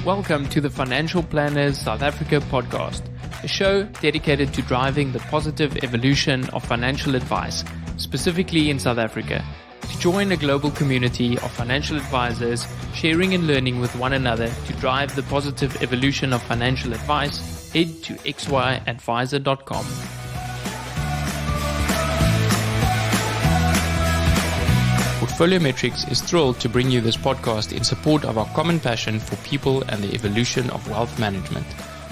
Welcome to the Financial Planners South Africa podcast, a show dedicated to driving the positive evolution of financial advice, specifically in South Africa. To join a global community of financial advisors, sharing and learning with one another to drive the positive evolution of financial advice, head to xyadvisor.com. Portfolio Metrics is thrilled to bring you this podcast in support of our common passion for people and the evolution of wealth management.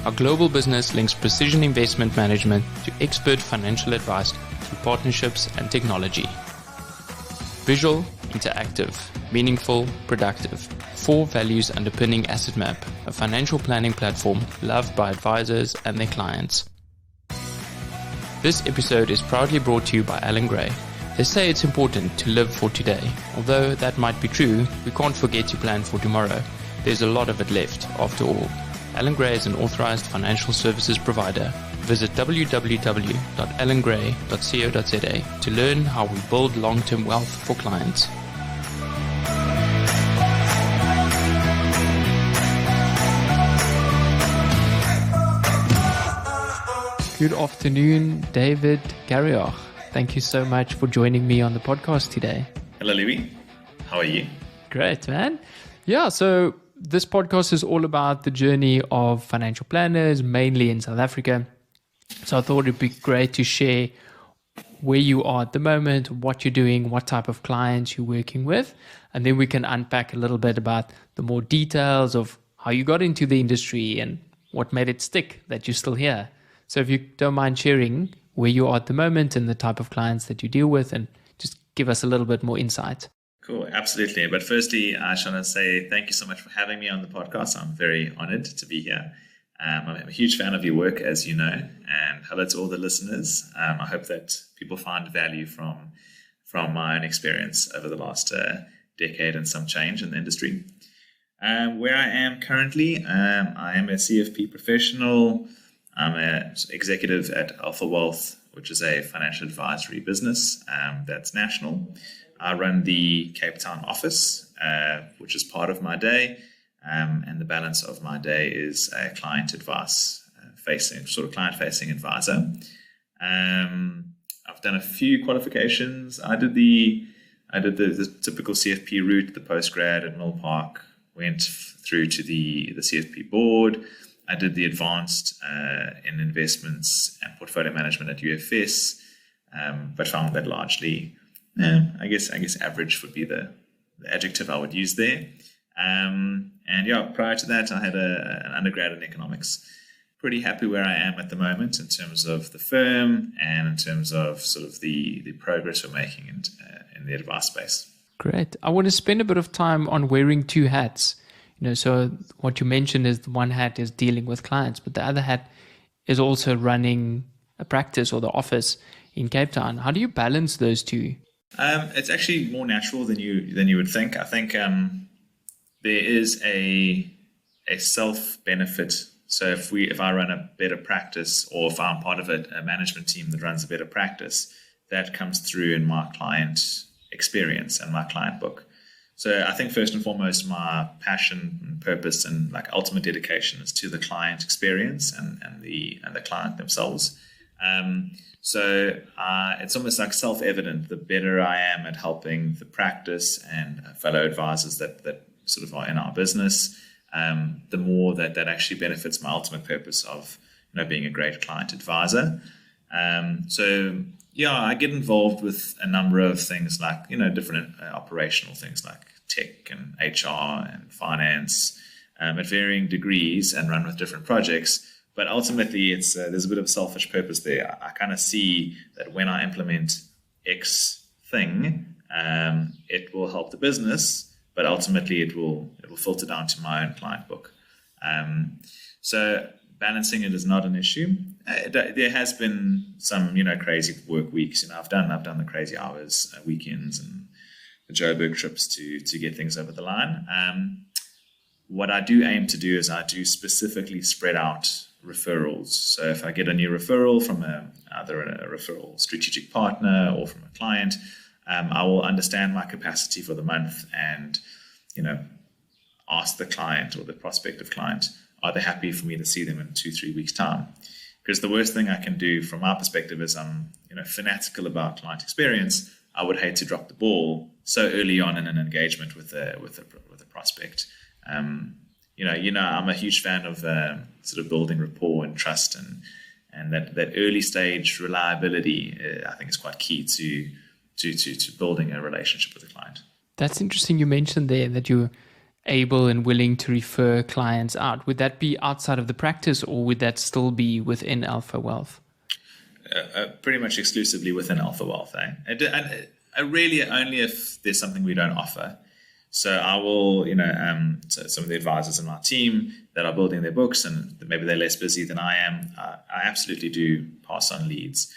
Our global business links precision investment management to expert financial advice through partnerships and technology. Visual, interactive, meaningful, productive. 4 values underpinning Asset Map, a financial planning platform loved by advisors and their clients. This episode is proudly brought to you by Alan Gray. They say it's important to live for today. Although that might be true, we can't forget to plan for tomorrow. There's a lot of it left, after all. Alan Gray is an authorized financial services provider. Visit www.alangray.co.za to learn how we build long-term wealth for clients. Good afternoon, David Garrioch. Thank you so much for joining me on the podcast today. Hello, Louis. How are you? Great, man. Yeah, so this podcast is all about the journey of financial planners, mainly in South Africa. So I thought it'd be great to share where you are at the moment, what you're doing, what type of clients you're working with, and then we can unpack a little bit about the more details of how you got into the industry and what made it stick that you're still here. So if you don't mind sharing where you are at the moment and the type of clients that you deal with, and just give us a little bit more insight. Cool, absolutely. But firstly, I just want to say thank you so much for having me on the podcast. I'm very honored to be here. I'm a huge fan of your work, as you know, and hello to all the listeners. I hope that people find value from my own experience over the last decade and some change in the industry. Where I am currently, I am a CFP professional. I'm an executive at AlphaWealth, which is a financial advisory business that's national. I run the Cape Town office, which is part of my day, and the balance of my day is a client client-facing advisor. I've done a few qualifications. I did the typical CFP route, the postgrad at Mill Park, went through to the CFP board. I did the advanced in investments and portfolio management at UFS, but found that largely, I guess average would be the adjective I would use there. Prior to that, I had an undergrad in economics. Pretty happy where I am at the moment in terms of the firm and in terms of sort of the progress we're making in the advice space. Great. I want to spend a bit of time on wearing 2 hats. So what you mentioned is the one hat is dealing with clients, but the other hat is also running a practice or the office in Cape Town. How do you balance those two? It's actually more natural than you would think. I think there is a self-benefit. So if I run a better practice, or if I'm part of a management team that runs a better practice, that comes through in my client experience and my client book. So I think first and foremost, my passion and purpose and ultimate dedication is to the client experience and the client themselves. It's almost like self-evident. The better I am at helping the practice and fellow advisors that sort of are in our business, the more that actually benefits my ultimate purpose of being a great client advisor. I get involved with a number of things like different operational things like tech and HR and finance at varying degrees, and run with different projects. But ultimately, there's a bit of selfish purpose there. I kind of see that when I implement X thing, it will help the business, but ultimately it will filter down to my own client book. So balancing it is not an issue. There has been some crazy work weeks. I've done the crazy hours, weekends, and the Joburg trips to get things over the line. What I do aim to do is I do specifically spread out referrals. So if I get a new referral from either a referral strategic partner or from a client, I will understand my capacity for the month and ask the client or the prospective client, are they happy for me to see them in 2-3 weeks' time? Because the worst thing I can do from my perspective is I'm fanatical about client experience. I would hate to drop the ball so early on in an engagement with a prospect. I'm a huge fan of sort of building rapport and trust, and that early stage reliability. I think is quite key to building a relationship with a client. That's interesting. You mentioned there that you're able and willing to refer clients out. Would that be outside of the practice, or would that still be within AlphaWealth? Pretty much exclusively within AlphaWealth. And really only if there's something we don't offer. So I will, so some of the advisors in my team that are building their books and maybe they're less busy than I am, I absolutely do pass on leads.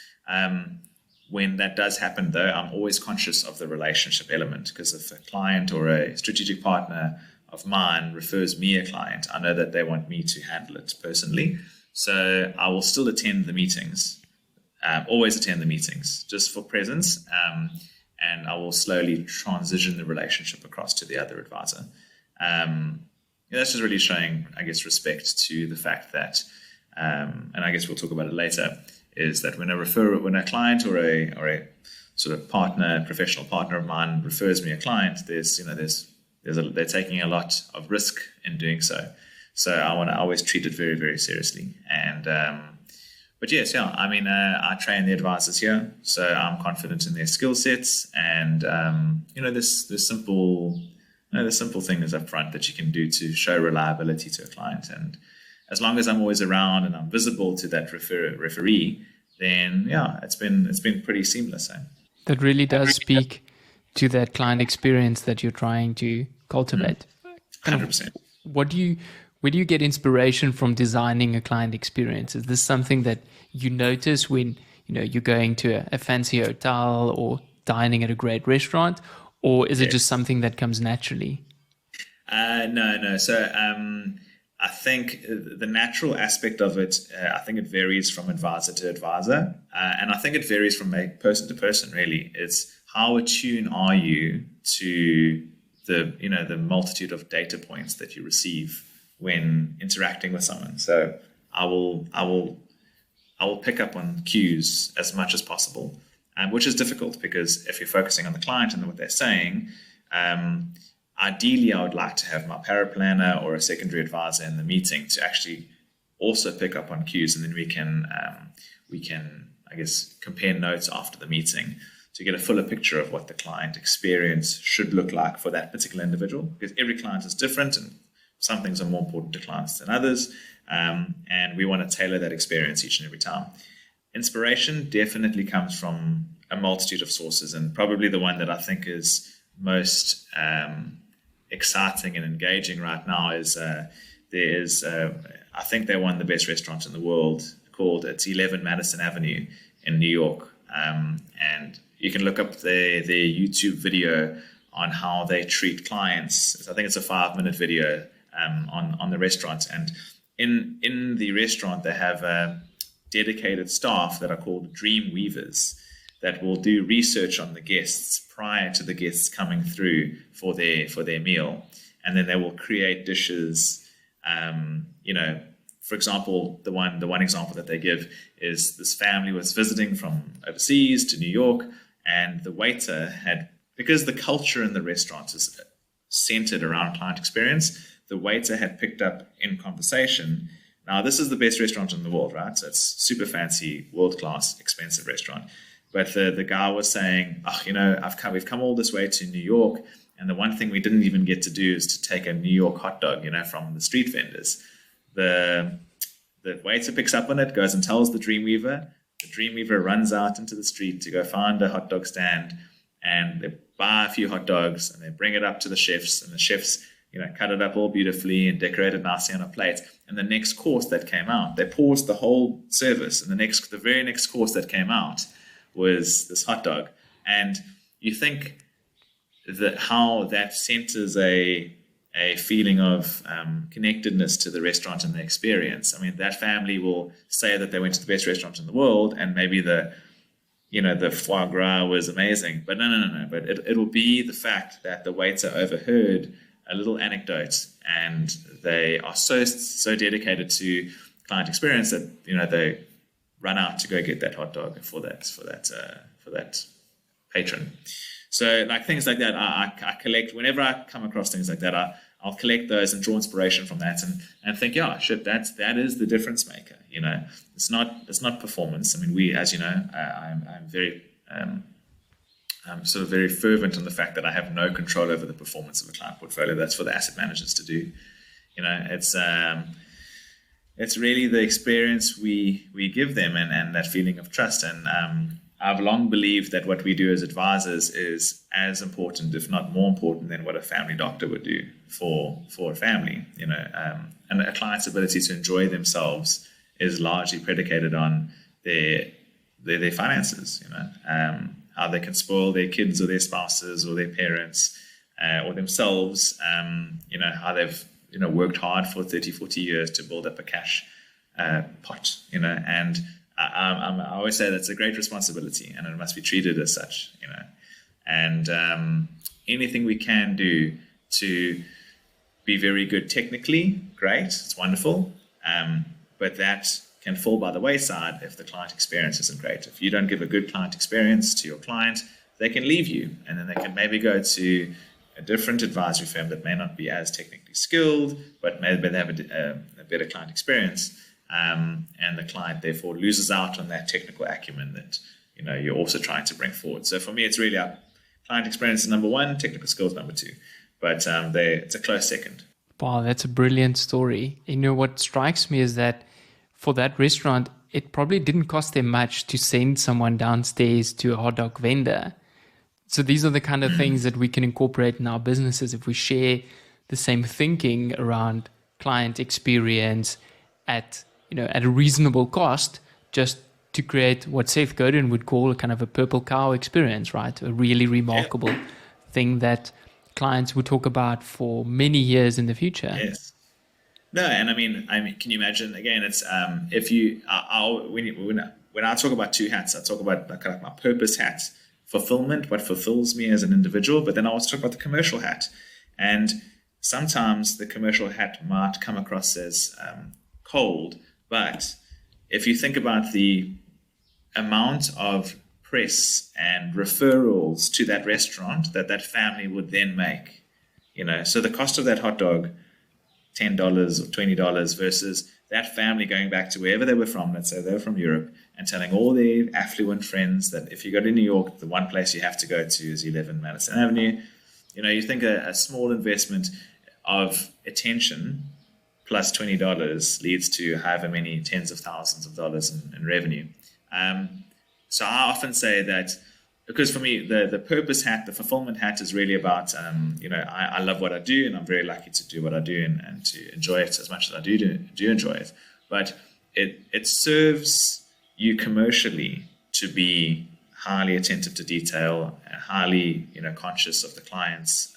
When that does happen, though, I'm always conscious of the relationship element, because if a client or a strategic partner of mine refers me a client, I know that they want me to handle it personally. So I will still attend the meetings, always attend the meetings just for presence. And I will slowly transition the relationship across to the other advisor. That's just really showing, I guess, respect to the fact that, and I guess we'll talk about it later, is that when a client or a sort of partner, professional partner of mine refers me a client, they're taking a lot of risk in doing so. So I want to always treat it very, very seriously. And but yes, I train the advisors here, so I'm confident in their skill sets, and there's simple things up front that you can do to show reliability to a client. And as long as I'm always around and I'm visible to that referee, then it's been pretty seamless. That really does speak to that client experience that you're trying to cultivate. 100%. Where do you get inspiration from designing a client experience? Is this something that you notice when you're going to a fancy hotel or dining at a great restaurant, or is it just something that comes naturally? No. So I think the natural aspect of it, I think it varies from advisor to advisor, and I think it varies from person to person. Really, it's how attuned are you to the multitude of data points that you receive when interacting with someone. So I will pick up on cues as much as possible, which is difficult because if you're focusing on the client and what they're saying, ideally I would like to have my paraplanner or a secondary advisor in the meeting to actually also pick up on cues, and then we can I guess compare notes after the meeting to get a fuller picture of what the client experience should look like for that particular individual, because every client is different and some things are more important to clients than others, and we want to tailor that experience each and every time. Inspiration definitely comes from a multitude of sources, and probably the one that I think is most exciting and engaging right now is I think they're one of the best restaurants in the world, it's 11 Madison Avenue in New York, and you can look up their YouTube video on how they treat clients. I think it's a 5-minute video on the restaurant, and in the restaurant they have dedicated staff that are called dream weavers that will do research on the guests prior to the guests coming through for their meal, and then they will create dishes. For example, the one example that they give is this family was visiting from overseas to New York, and the waiter had, because the culture in the restaurant is centered around client experience, the waiter had picked up in conversation. Now, this is the best restaurant in the world, right? So it's super fancy, world-class, expensive restaurant. But the guy was saying, we've come all this way to New York, and the one thing we didn't even get to do is to take a New York hot dog, from the street vendors. The waiter picks up on it, goes and tells the Dreamweaver. The Dreamweaver runs out into the street to go find a hot dog stand, and they buy a few hot dogs, and they bring it up to the chefs, and the chefs cut it up all beautifully and decorate it nicely on a plate. And the next course that came out, they paused the whole service, and the very next course that came out was this hot dog. And you think that how that centers a feeling of connectedness to the restaurant and the experience. I mean, that family will say that they went to the best restaurant in the world, and maybe the foie gras was amazing. But no. But it will be the fact that the waiter overheard a little anecdote, and they are so dedicated to client experience that they run out to go get that hot dog for that patron. So like things like that, I collect whenever I come across things like that. I'll collect those and draw inspiration from that, and think, yeah, shit, that is the difference maker. It's not performance. I mean, we, as you know, I'm very I'm sort of very fervent on the fact that I have no control over the performance of a client portfolio. That's for the asset managers to do. It's really the experience we give them and that feeling of trust. And I've long believed that what we do as advisors is as important, if not more important, than what a family doctor would do for a family. And a client's ability to enjoy themselves is largely predicated on their finances. How they can spoil their kids or their spouses or their parents or themselves. How they've worked hard for 30, 40 years to build up a cash pot. And I always say that's a great responsibility, and it must be treated as such. And anything we can do to be very good technically, great, it's wonderful. But that can fall by the wayside if the client experience isn't great. If you don't give a good client experience to your client, they can leave you, and then they can maybe go to a different advisory firm that may not be as technically skilled, but maybe they have a better client experience, and the client therefore loses out on that technical acumen that you're also trying to bring forward. So for me, it's really our client experience is number one, technical skills number two, but it's a close second. Wow, that's a brilliant story. What strikes me is that for that restaurant, it probably didn't cost them much to send someone downstairs to a hot dog vendor. So these are the kind of things that we can incorporate in our businesses if we share the same thinking around client experience at a reasonable cost, just to create what Seth Godin would call a kind of a purple cow experience, right? A really remarkable thing that clients would talk about for many years in the future. Yes. No, and I mean, can you imagine? Again, it's if you, when I talk about two hats, I talk about kind of my purpose hat, fulfillment, what fulfills me as an individual, but then I also talk about the commercial hat, and sometimes the commercial hat might come across as cold, but if you think about the amount of press and referrals to that restaurant that family would then make, so the cost of that hot dog, $10 or $20 versus that family going back to wherever they were from, let's say they were from Europe, and telling all their affluent friends that if you go to New York, the one place you have to go to is 11 Madison Avenue. You think a small investment of attention plus $20 leads to however many tens of thousands of dollars in revenue. So I often say that, because for me, the purpose hat, the fulfillment hat is really about, I love what I do, and I'm very lucky to do what I do and to enjoy it as much as I do enjoy it. But it serves you commercially to be highly attentive to detail and highly, conscious of the client's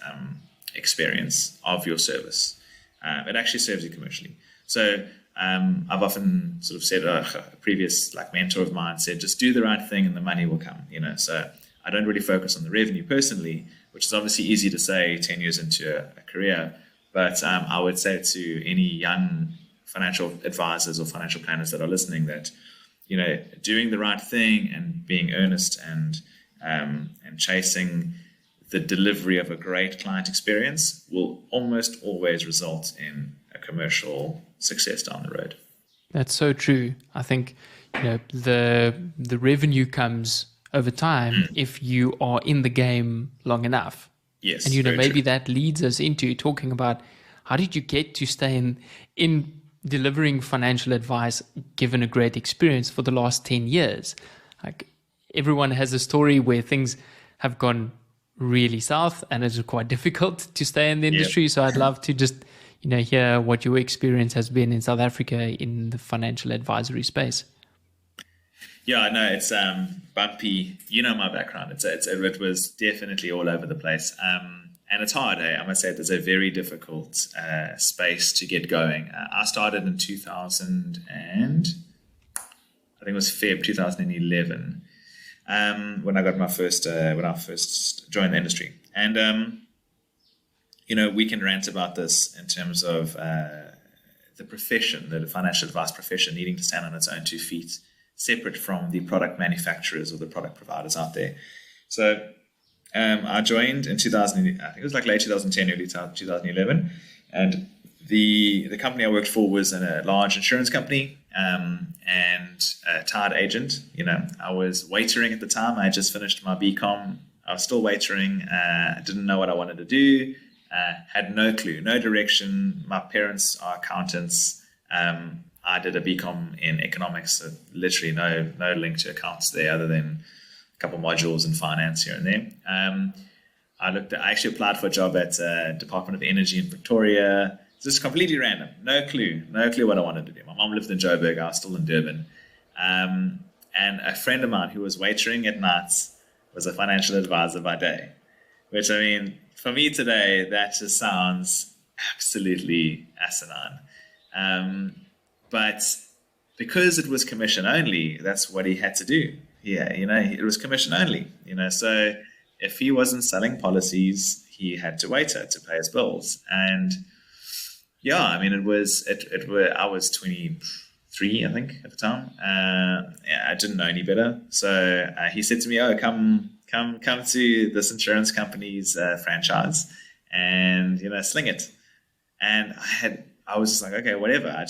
experience of your service. It actually serves you commercially. So I've often sort of said, a previous mentor of mine said, just do the right thing and the money will come, So I don't really focus on the revenue personally, which is obviously easy to say 10 years into a career. But I would say to any young financial advisors or financial planners that are listening that, doing the right thing and being earnest and chasing the delivery of a great client experience will almost always result in a commercial success down the road. That's so true. I think the revenue comes over time if you are in the game long enough. Yes, and maybe true. that leads us into talking about how did you get to stay in delivering financial advice given a great experience for the last 10 years. Like, everyone has a story where things have gone really south and it's quite difficult to stay in the industry. Yep. So I'd love to just hear what your experience has been in South Africa in the financial advisory space. Yeah, no, it's bumpy. My background. It was definitely all over the place. And it's hard. I must say, it's a very difficult space to get going. I started in 2000 and I think it was Feb 2011 when I got my first when I first joined the industry. And we can rant about this in terms of the profession, the financial advice profession, needing to stand on its own 2 feet, separate from the product manufacturers or the product providers out there. So I joined in 2000, I think it was like late 2010, early 2011, and the company I worked for was in a large insurance company, and a tied agent. I was waitering at the time. I had just finished my BCom. I was still waitering. I didn't know what I wanted to do. Had no clue, no direction. My parents are accountants. I did a BCom in economics, so literally no link to accounts there other than a couple of modules in finance here and there. I actually applied for a job at Department of Energy in Victoria. Just completely random. No clue what I wanted to do. My mom lived in Joburg. I was still in Durban. And a friend of mine who was waitering at nights was a financial advisor by day, which, I mean, for me today, that just sounds absolutely asinine. But because it was commission only, that's what he had to do. Yeah, it was commission only. So if he wasn't selling policies, he had to waiter to pay his bills. And yeah, I mean, I was 23, I think, at the time. I didn't know any better. So he said to me, "Oh, come to this insurance company's franchise and, sling it." And I was just like, okay, whatever. I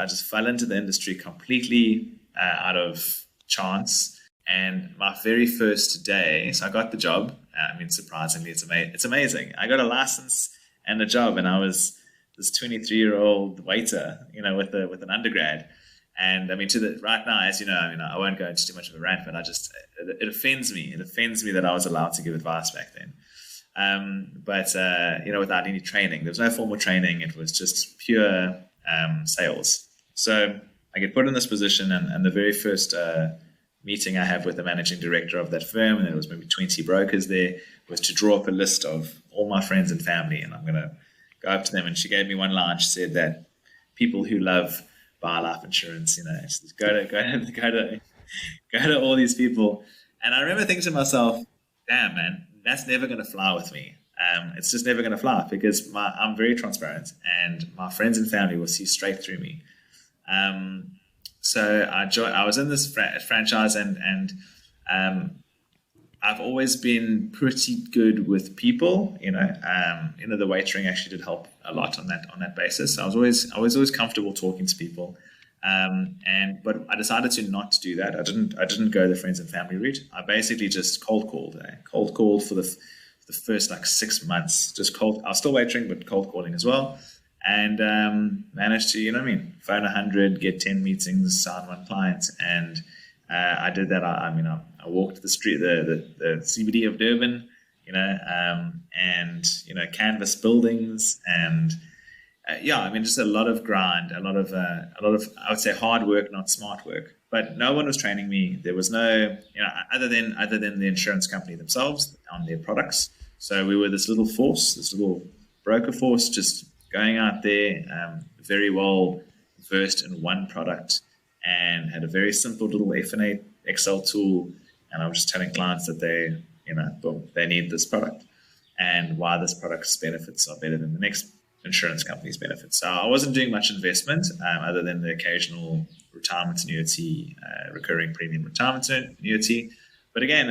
just fell into the industry completely out of chance. And my very first day, so I got the job. I mean, surprisingly, it's amazing. I got a license and a job, and I was this 23-year-old waiter, with an undergrad. And I mean, right now, as you know, I mean, I won't go into too much of a rant, but it offends me. It offends me that I was allowed to give advice back then. But without any training, there was no formal training. It was just pure sales. So I get put in this position, and the very first meeting I have with the managing director of that firm, and there was maybe 20 brokers there, was to draw up a list of all my friends and family, and I'm going to go up to them. And she gave me one line. She said that people who love buy life insurance, just go to all these people. And I remember thinking to myself, damn, man, that's never going to fly with me. It's just never going to fly because I'm very transparent, and my friends and family will see straight through me. So I was in this franchise, and I've always been pretty good with people. The waitering actually did help a lot on that basis. I was always comfortable talking to people. But I decided to not do that. I didn't go the friends and family route. I basically just cold called for the first 6 months. Just cold. I was still waitering, but cold calling as well. And managed to, phone 100, get 10 meetings, sign one client. And I did that. I walked the street, the CBD of Durban, and canvas buildings, and just a lot of grind, a lot of I would say hard work, not smart work. But no one was training me. There was no, other than the insurance company themselves on their products. So we were this little broker force, just going out there, very well versed in one product, and had a very simple little F&A Excel tool. And I was just telling clients that they need this product and why this product's benefits are better than the next insurance company's benefits. So I wasn't doing much investment other than the occasional retirement annuity, recurring premium retirement annuity. But again,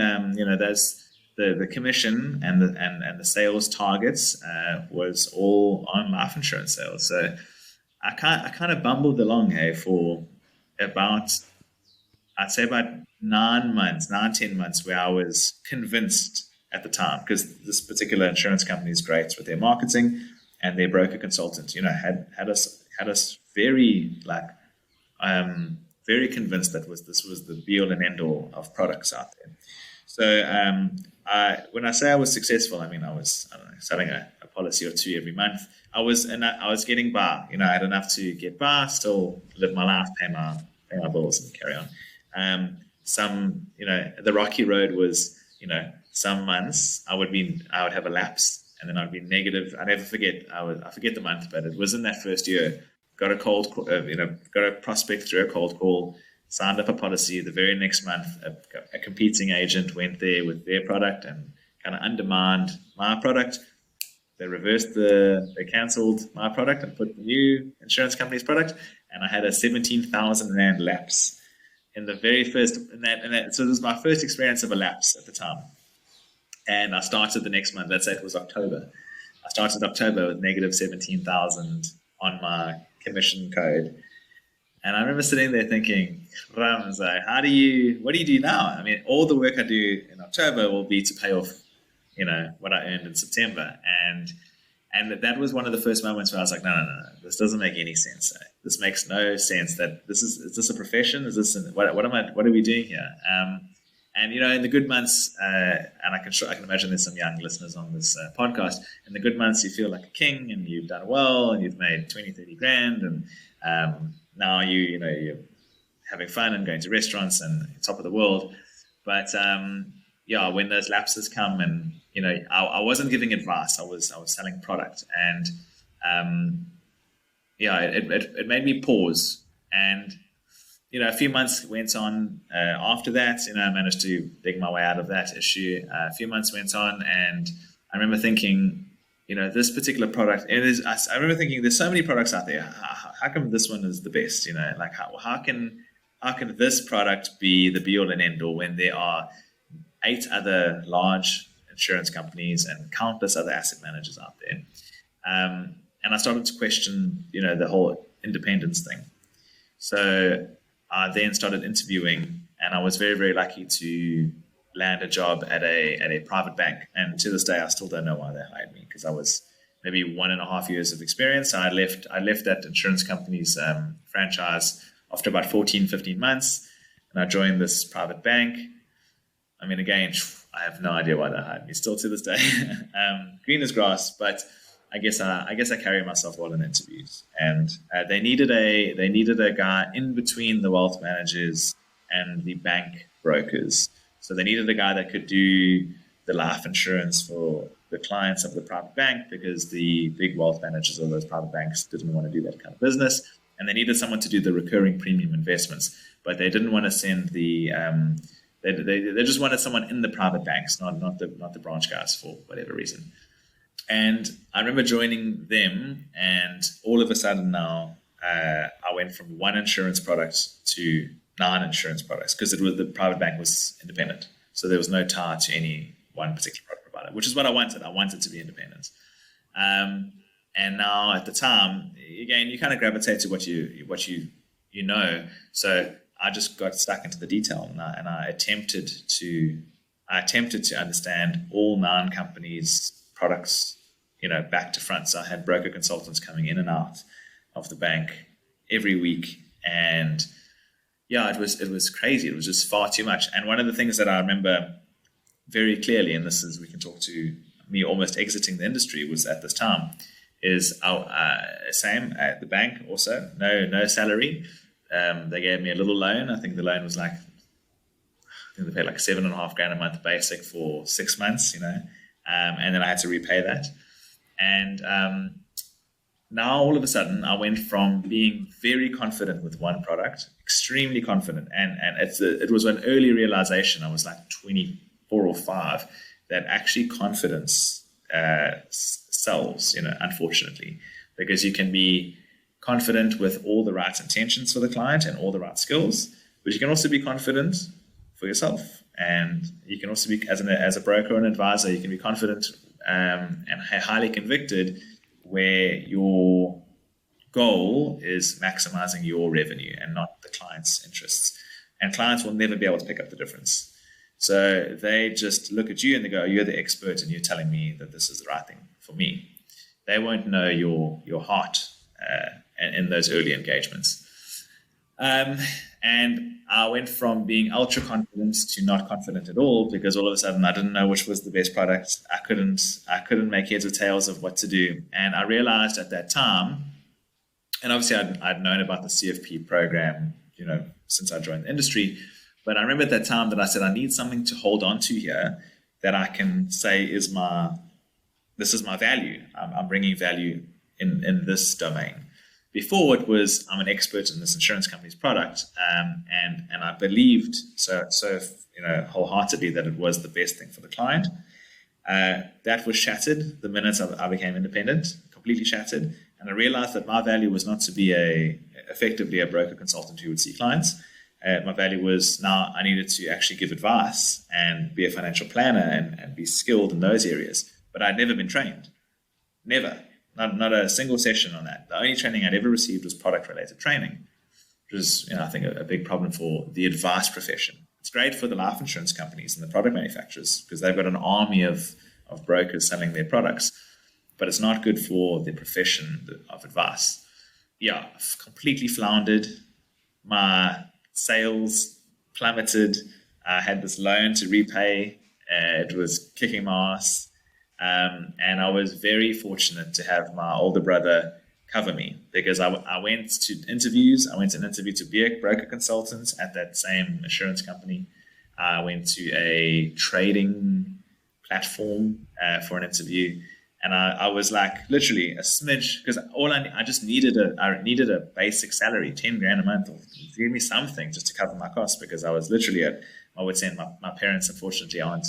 there's the commission and the sales targets was all on life insurance sales. So I kind of bumbled along for about 10 months where I was convinced at the time, because this particular insurance company is great with their marketing, and their broker consultant, had us very very convinced that this was the be all and end all of products out there. So when I say I was successful, I mean I was selling a policy or two every month. I was getting by. I had enough to get by, still live my life, pay my bills, and carry on. The rocky road was, some months I would have a lapse, and then I'd be negative. I never forget. I forget the month, but it was in that first year. Got a cold, got a prospect through a cold call, signed up a policy. The very next month, a competing agent went there with their product and kind of undermined my product. They they cancelled my product and put the new insurance company's product, and I had a 17,000 Rand lapse in the very first, so it was my first experience of a lapse at the time. And I started the next month, let's say it was October. I started October with negative 17,000 on my commission code. And I remember sitting there thinking, Ramza, what do you do now? I mean, all the work I do in October will be to pay off, what I earned in September. And that was one of the first moments where I was like, no, this doesn't make any sense. This makes no sense. That is this a profession? Is this what are we doing here? And in the good months, and I can imagine there's some young listeners on this podcast. In the good months, you feel like a king, and you've done well, and you've made 20, 30 grand, and now you're having fun and going to restaurants and top of the world. But when those lapses come, and I wasn't giving advice, I was selling product, and it made me pause. And a few months went on after that. I managed to dig my way out of that issue. A few months went on, and I remember thinking, this particular product. I remember thinking, there's so many products out there. How come this one is the best? Like how can this product be the be all and end all when there are 8 other large insurance companies and countless other asset managers out there? And I started to question, the whole independence thing. So I then started interviewing, and I was very, very lucky to land a job at a private bank. And to this day, I still don't know why they hired me, because I was maybe 1.5 years of experience. I left that insurance company's franchise after about 14, 15 months, and I joined this private bank. I mean, again, I have no idea why they hired me still to this day. Green as grass, but I guess I carry myself well in interviews, and they needed a guy in between the wealth managers and the bank brokers. So they needed a guy that could do the life insurance for the clients of the private bank, because the big wealth managers of those private banks didn't want to do that kind of business, and they needed someone to do the recurring premium investments, but they didn't want to send the they just wanted someone in the private banks, not the branch guys, for whatever reason. And I remember joining them, and all of a sudden now I went from 1 insurance product to 9 insurance products, because the private bank was independent. So there was no tie to any one particular product provider, which is what I wanted. I wanted to be independent. And now at the time, again, you kind of gravitate to what you know. So I just got stuck into the detail, and I attempted to understand all 9 companies' products, back to front. So I had broker consultants coming in and out of the bank every week, and it was crazy. It was just far too much. And one of the things that I remember very clearly, and this is, we can talk to me almost exiting the industry, was at this time, is same at the bank also, no salary. They gave me a little loan. I think the loan was they paid like 7.5 grand a month basic for 6 months, and then I had to repay that. And now all of a sudden I went from being very confident with one product, extremely confident, and it was an early realization. I was like 24 or 5, that actually confidence sells, unfortunately, because you can be confident with all the right intentions for the client and all the right skills, but you can also be confident for yourself, and you can also be as a broker or an advisor, you can be confident and highly convicted where your goal is maximizing your revenue and not the client's interests. And clients will never be able to pick up the difference. So they just look at you and they go, you're the expert and you're telling me that this is the right thing for me. They won't know your heart in those early engagements. And I went from being ultra confident to not confident at all, because all of a sudden I didn't know which was the best product. I couldn't make heads or tails of what to do. And I realized at that time, and obviously I'd known about the CFP program, since I joined the industry, but I remember at that time that I said, I need something to hold on to here that I can say this is my value. I'm bringing value in this domain. Before it was, I'm an expert in this insurance company's product, and I believed so wholeheartedly that it was the best thing for the client. That was shattered the minute I became independent, completely shattered. And I realized that my value was not to be effectively a broker consultant who would see clients. My value was now I needed to actually give advice and be a financial planner and be skilled in those areas. But I'd never been trained. Never. Not a single session on that. The only training I'd ever received was product-related training, which is, I think, a big problem for the advice profession. It's great for the life insurance companies and the product manufacturers because they've got an army of brokers selling their products, but it's not good for the profession of advice. Yeah, I've completely floundered. My sales plummeted. I had this loan to repay. It was kicking my ass. And I was very fortunate to have my older brother cover me because I went to interviews. I went to an interview to be a broker consultant at that same insurance company. I went to a trading platform for an interview, and I was like literally a smidge because I just needed a basic salary, 10 grand a month, or give me something just to cover my costs because I was literally I would say my parents unfortunately aren't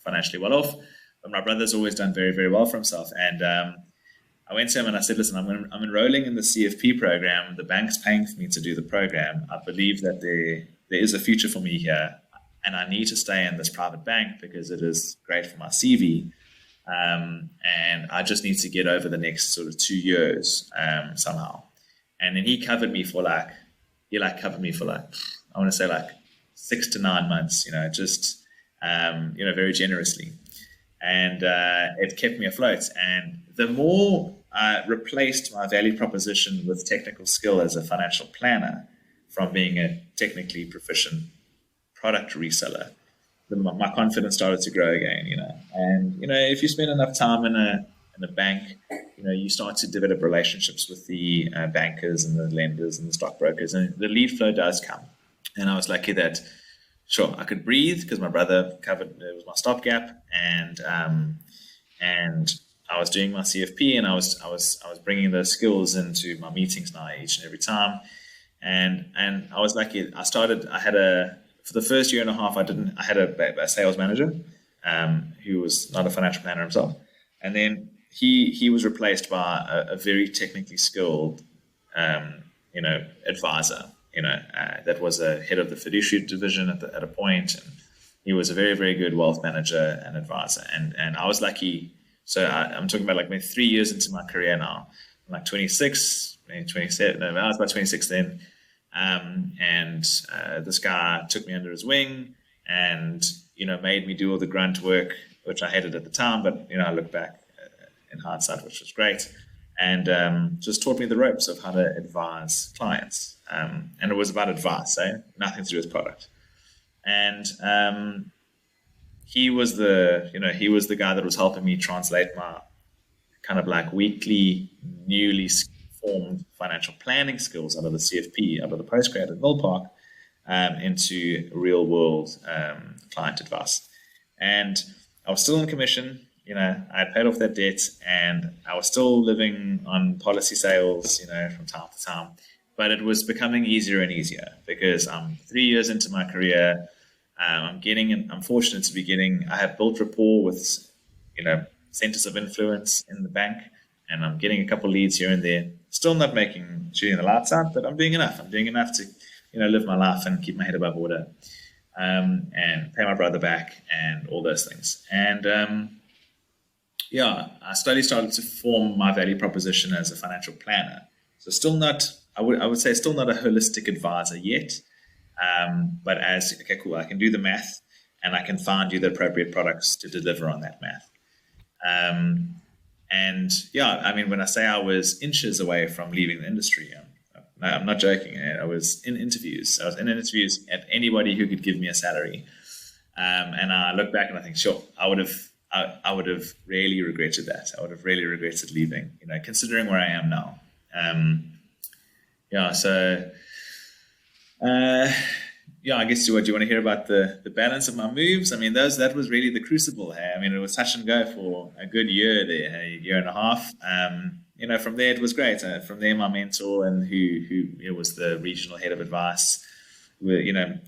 financially well off, but my brother's always done very, very well for himself. And I went to him and I said, listen, I'm enrolling in the CFP program. The bank's paying for me to do the program. I believe that there is a future for me here, and I need to stay in this private bank because it is great for my CV. And I just need to get over the next sort of 2 years somehow. And then he covered me for I want to say 6 to 9 months, just, very generously. And it kept me afloat. And the more I replaced my value proposition with technical skill as a financial planner from being a technically proficient product reseller, my confidence started to grow again, And, if you spend enough time in a bank, you start to develop relationships with the bankers and the lenders and the stockbrokers, and the lead flow does come. And I was lucky that, sure, I could breathe because my brother covered, it was my stopgap, and I was doing my CFP, and I was bringing those skills into my meetings now each and every time, and I was lucky. For the first year and a half, I had a sales manager who was not a financial planner himself, and then he was replaced by a very technically skilled, advisor. That was a head of the fiduciary division at a point, and he was a very, very good wealth manager and advisor. And I was lucky. So I'm talking about maybe 3 years into my career now. I'm 26, maybe 27. No, I was about 26 then. And this guy took me under his wing and, made me do all the grunt work, which I hated at the time. But, I look back in hindsight, which was great. And just taught me the ropes of how to advise clients. And it was about advice, nothing to do with product. And he was the guy that was helping me translate my kind of weekly, newly formed financial planning skills out of the CFP, out of the postgrad at Millpark, into real world client advice. And I was still in commission. I had paid off that debt, and I was still living on policy sales, from time to time. But it was becoming easier and easier because I'm 3 years into my career. I'm fortunate to be I have built rapport with, centers of influence in the bank, and I'm getting a couple leads here and there. Still not shooting the lights out, but I'm doing enough. I'm doing enough to, live my life and keep my head above water, and pay my brother back and all those things. And, I slowly started to form my value proposition as a financial planner. So still not, I would say still not a holistic advisor yet. But okay, cool, I can do the math and I can find you the appropriate products to deliver on that math. When I say I was inches away from leaving the industry, I'm not joking. I was in interviews. I was in interviews at anybody who could give me a salary. And I look back and I think, sure, I would have really regretted that. I would have really regretted leaving, considering where I am now. I guess do you want to hear about the balance of my moves? I mean, that was really the crucible. Hey? I mean, it was touch and go for a good year there, a year and a half. From there it was great. From there, my mentor and who was the regional head of advice,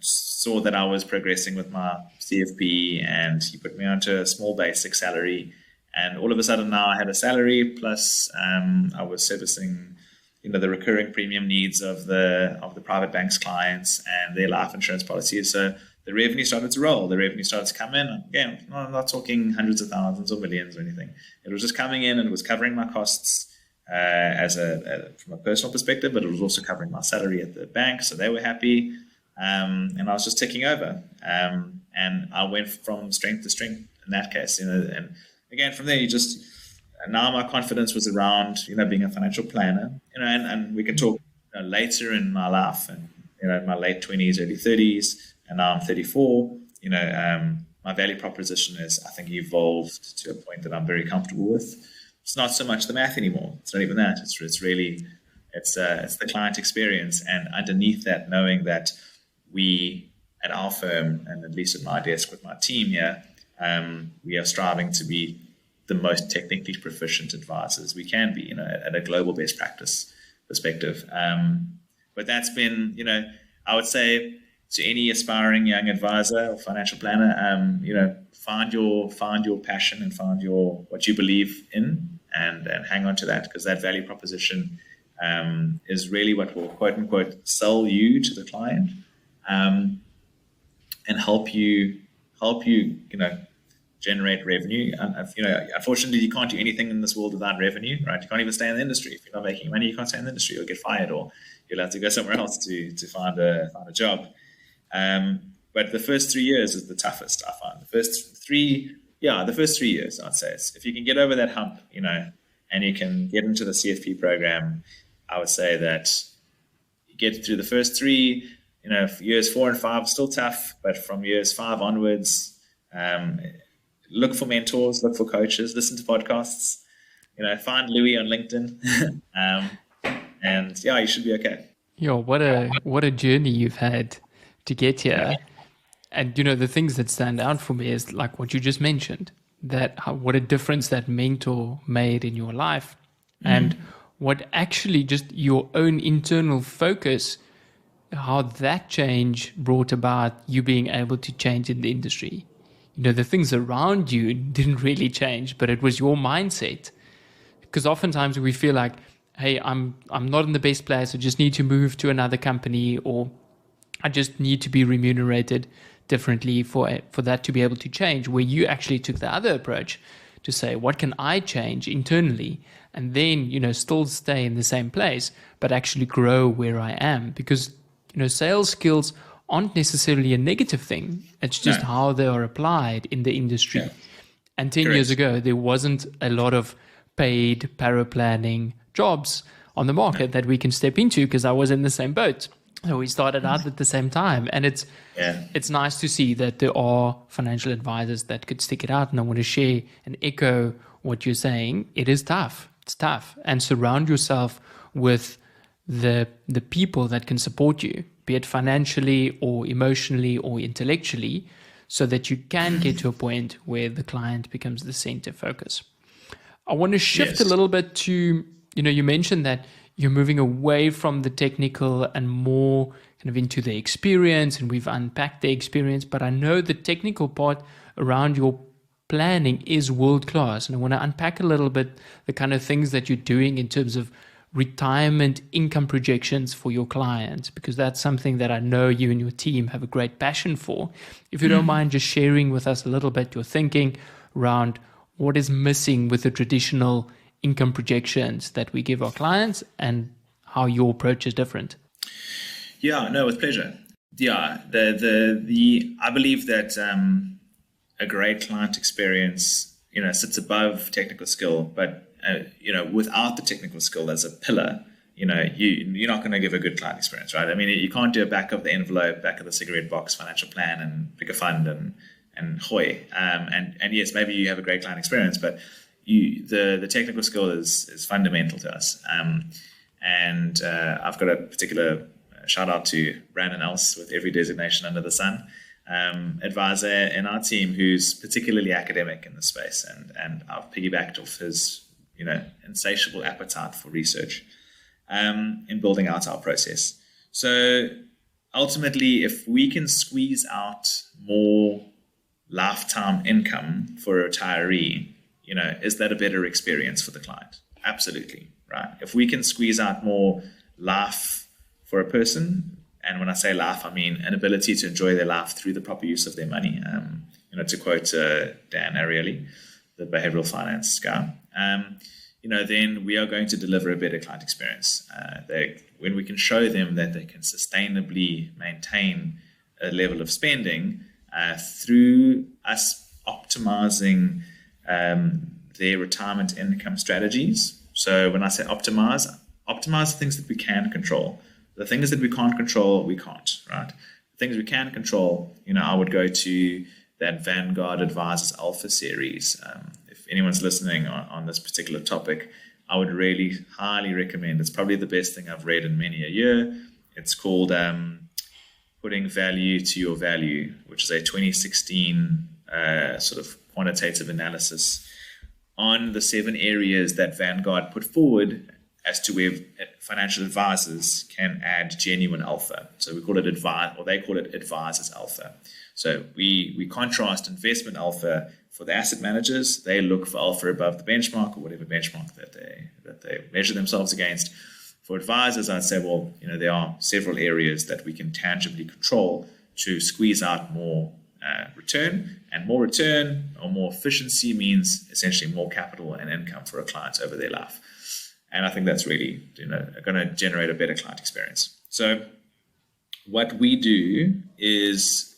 saw that I was progressing with my CFP, and he put me onto a small basic salary. And all of a sudden now I had a salary plus I was servicing, the recurring premium needs of the private bank's clients and their life insurance policies. So the revenue started to roll. The revenue started to come in. Again, I'm not talking hundreds of thousands or millions or anything. It was just coming in and it was covering my costs from a personal perspective, but it was also covering my salary at the bank. So they were happy. And I was just ticking over. And I went from strength to strength in that case. And again, from there, now my confidence was around, being a financial planner, and we can talk later in my life and, in my late 20s, early 30s, and now I'm 34, my value proposition is, I think, evolved to a point that I'm very comfortable with. It's not so much the math anymore. It's not even that. It's really, it's the client experience. And underneath that, knowing that we at our firm, and at least at my desk with my team here, we are striving to be the most technically proficient advisors we can be, at a global best practice perspective. But that's been, I would say to any aspiring young advisor or financial planner, find your passion and find what you believe in, and hang on to that, because that value proposition is really what will, quote unquote, sell you to the client, and help you generate revenue. Unfortunately, you can't do anything in this world without revenue, right? You can't even stay in the industry. If you're not making money, you can't stay in the industry. You'll get fired, or you'll have to go somewhere else to find a job. But the first 3 years is the toughest, I find. The first 3 years, I'd say. If you can get over that hump, and you can get into the CFP program, I would say that you get through the first 3, years 4 and 5 still tough, but from years 5 onwards, look for mentors, look for coaches, listen to podcasts, find Louis on LinkedIn, and you should be okay. Yo, what a journey you've had to get here. And, the things that stand out for me is like what you just mentioned, what a difference that mentor made in your life, and what actually just your own internal focus, how that change brought about you being able to change in the industry. The things around you didn't really change, but it was your mindset. Because oftentimes we feel like, hey, I'm not in the best place, I just need to move to another company, or I just need to be remunerated differently for that to be able to change, where you actually took the other approach to say, what can I change internally? And then, still stay in the same place, but actually grow where I am. Because, sales skills aren't necessarily a negative thing. It's just how they are applied in the industry. Yeah. And 10 years ago, there wasn't a lot of paid paraplanning jobs on the market that we can step into, because I was in the same boat. So we started out at the same time. And it's nice to see that there are financial advisors that could stick it out. And I want to share and echo what you're saying. It is tough. It's tough. And surround yourself with the people that can support you, be it financially or emotionally or intellectually, so that you can get to a point where the client becomes the center focus. I want to shift a little bit to, you mentioned that you're moving away from the technical and more kind of into the experience, and we've unpacked the experience, but I know the technical part around your planning is world-class. And I want to unpack a little bit the kind of things that you're doing in terms of retirement income projections for your clients, because that's something that I know you and your team have a great passion for. If you don't mind just sharing with us a little bit your thinking around what is missing with the traditional income projections that we give our clients, and how your approach is different. Yeah, no, with pleasure. Yeah, I believe that a great client experience, sits above technical skill, but without the technical skill as a pillar, you're not going to give a good client experience, right? I mean, you can't do a back of the envelope, back of the cigarette box financial plan and pick a fund and hoy. And yes, maybe you have a great client experience, but the technical skill is fundamental to us. And I've got a particular shout out to Brandon Else, with every designation under the sun, advisor in our team who's particularly academic in the space, and I've piggybacked off his insatiable appetite for research in building out our process. So ultimately, if we can squeeze out more lifetime income for a retiree, is that a better experience for the client? Absolutely, right? If we can squeeze out more life for a person, and when I say life, I mean an ability to enjoy their life through the proper use of their money. To quote Dan Ariely, the behavioral finance guy, then we are going to deliver a better client experience. When we can show them that they can sustainably maintain a level of spending through us optimizing their retirement income strategies. So when I say optimize the things that we can control. The things that we can't control, we can't, right? The things we can control, I would go to that Vanguard Advisors Alpha series. If anyone's listening on this particular topic, I would really highly recommend. It's probably the best thing I've read in many a year. It's called Putting Value to Your Value, which is a 2016 sort of quantitative analysis on the 7 areas that Vanguard put forward as to where financial advisors can add genuine alpha. So we call it they call it advisors alpha. So we contrast investment alpha for the asset managers. They look for alpha above the benchmark or whatever benchmark that they measure themselves against. For advisors, I'd say, there are several areas that we can tangibly control to squeeze out more return, and more return or more efficiency means essentially more capital and income for a client over their life. And I think that's really, going to generate a better client experience. So what we do is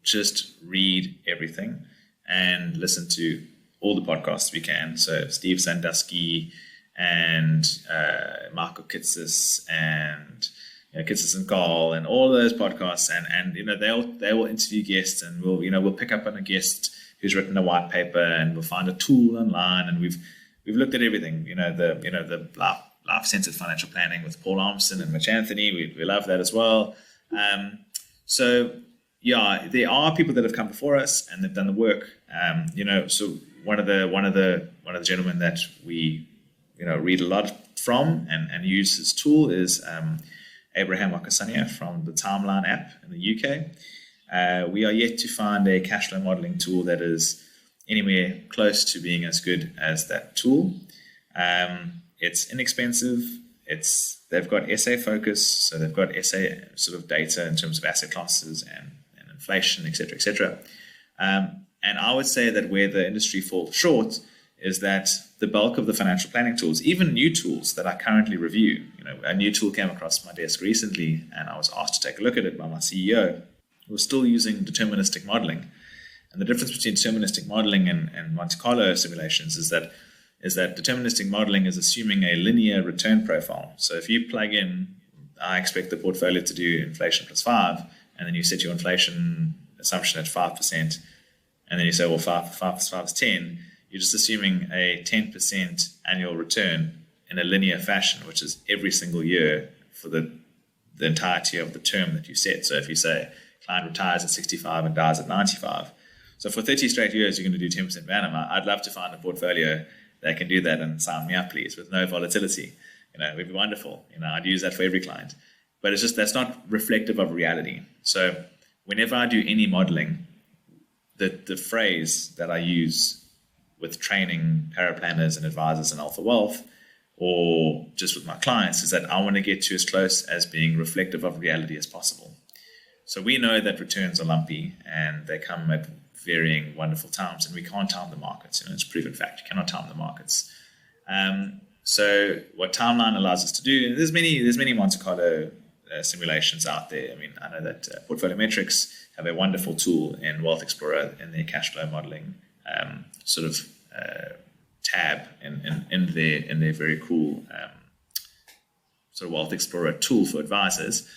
just read everything and listen to all the podcasts we can. So Steve Sandusky and Marco Kitsis and Kitsis and Carl and all of those podcasts, and they will interview guests, and we'll pick up on a guest who's written a white paper, and we'll find a tool online, and we've looked at everything. The life-centered financial planning with Paul Armstrong and Mitch Anthony. We love that as well. So there are people that have come before us and they've done the work. So one of the gentlemen that we read a lot from and use his tool is Abraham Wakasania from the Timeline app in the UK. We are yet to find a cash flow modeling tool that is anywhere close to being as good as that tool. It's inexpensive. They've got SA focus, so they've got SA sort of data in terms of asset classes and inflation, et cetera, et cetera. And I would say that where the industry falls short is that the bulk of the financial planning tools, even new tools that I currently review, a new tool came across my desk recently, and I was asked to take a look at it by my CEO. We're still using deterministic modeling. And the difference between deterministic modeling and Monte Carlo simulations is that deterministic modeling is assuming a linear return profile. So if you plug in, I expect the portfolio to do inflation plus 5, and then you set your inflation assumption at 5%, and then you say, 5 plus 5 is 10, you're just assuming a 10% annual return in a linear fashion, which is every single year for the entirety of the term that you set. So if you say client retires at 65 and dies at 95, so for 30 straight years, you're going to do 10% per annum. I'd love to find a portfolio that can do that, and sign me up, please, with no volatility. It'd be wonderful. I'd use that for every client. But it's just, that's not reflective of reality. So whenever I do any modeling, the phrase that I use with training paraplanners and advisors in AlphaWealth, or just with my clients, is that I want to get to as close as being reflective of reality as possible. So we know that returns are lumpy and they come at varying wonderful times, and we can't time the markets. It's a proven fact. You cannot time the markets. So what Timeline allows us to do, there's many Monte Carlo simulations out there. I know that Portfolio Metrics have a wonderful tool in Wealth Explorer in their cash flow modeling tab in their very cool sort of Wealth Explorer tool for advisors.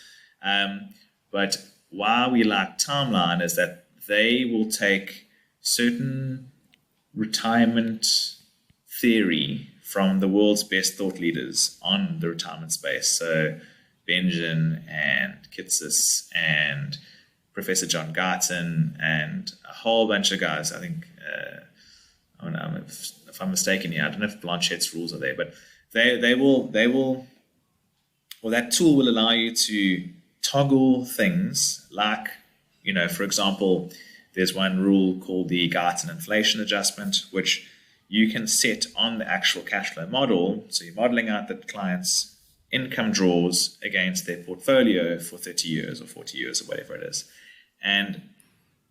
But why we like Timeline is that they will take certain retirement theory from the world's best thought leaders on the retirement space. So Benjamin and Kitsis and Professor John Garton and a whole bunch of guys. I think, if I'm mistaken here, I don't know if Blanchette's rules are there, but they will, or that tool will allow you to toggle things like, for example, there's one rule called the Garrioch inflation adjustment, which you can set on the actual cash flow model. So you're modeling out the client's income draws against their portfolio for 30 years or 40 years or whatever it is. And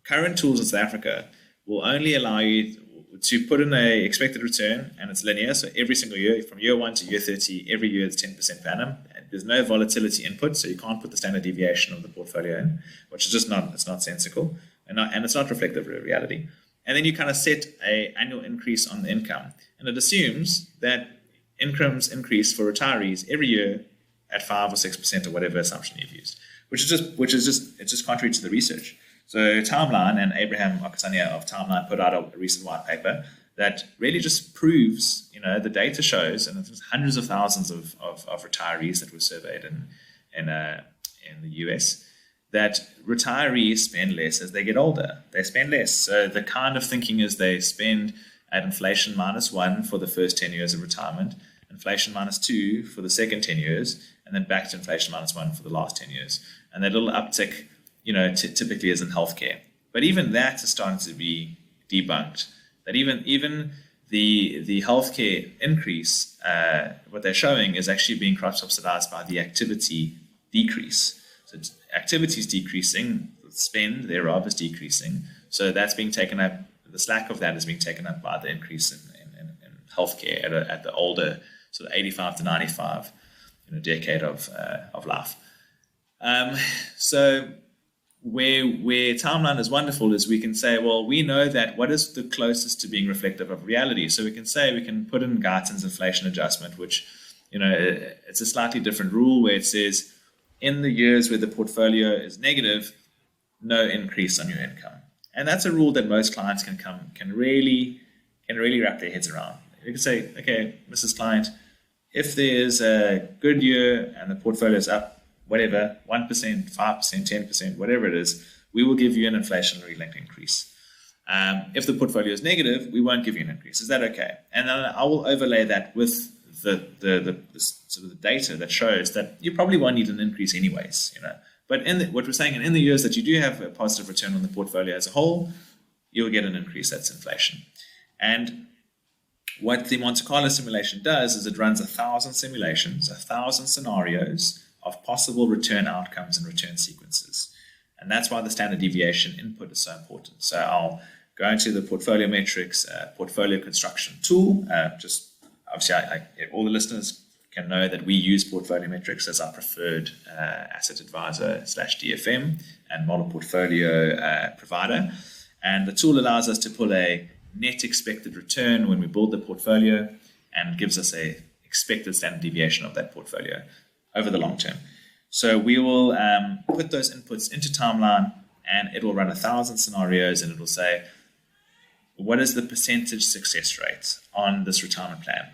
current tools in South Africa will only allow you to put in a expected return, and it's linear. So every single year, from year 1 to year 30, every year it's 10% per annum. And there's no volatility input, so you can't put the standard deviation of the portfolio in, which is just not sensical, and it's not reflective of reality. And then you kind of set an annual increase on the income, and it assumes that incomes increase for retirees every year at 5 or 6% or whatever assumption you've used, which is just contrary to the research. So Timeline and Abraham Okasanya of Timeline put out a recent white paper that really just proves, the data shows, and there's hundreds of thousands of retirees that were surveyed in the US, that retirees spend less as they get older. They spend less. So the kind of thinking is they spend at inflation -1 for the first 10 years of retirement, inflation -2 for the second 10 years, and then back to inflation -1 for the last 10 years. And that little uptick, typically is in healthcare. But even that is starting to be debunked. That even the healthcare increase, what they're showing is actually being cross-subsidized by the activity decrease. So activity is decreasing, spend thereof is decreasing. So that's being taken up, the slack of that is being taken up by the increase in healthcare at the older, sort of 85 to 95, decade of life. So where Timeline is wonderful is we can say, well, we know that what is the closest to being reflective of reality. So we can put in Garton's inflation adjustment, which, it's a slightly different rule where it says in the years where the portfolio is negative, no increase on your income. And that's a rule that most clients can really wrap their heads around. You can say, okay, Mrs. Client, if there's a good year and the portfolio is up, whatever, 1%, 5%, 10%, whatever it is, we will give you an inflationary linked increase. If the portfolio is negative, we won't give you an increase. Is that okay? And then I will overlay that with the sort of the data that shows that you probably won't need an increase anyways, But what we're saying, in the years that you do have a positive return on the portfolio as a whole, you'll get an increase that's inflation. And what the Monte Carlo simulation does is it runs 1,000 simulations, 1,000 scenarios of possible return outcomes and return sequences. And that's why the standard deviation input is so important. So I'll go into the portfolio metrics, portfolio construction tool. Just obviously, all the listeners can know that we use portfolio metrics as our preferred asset advisor / DFM and model portfolio provider. And the tool allows us to pull a net expected return when we build the portfolio, and gives us a expected standard deviation of that portfolio over the long term. So we will put those inputs into Timeline, and it will run 1,000 scenarios, and it will say, what is the percentage success rate on this retirement plan?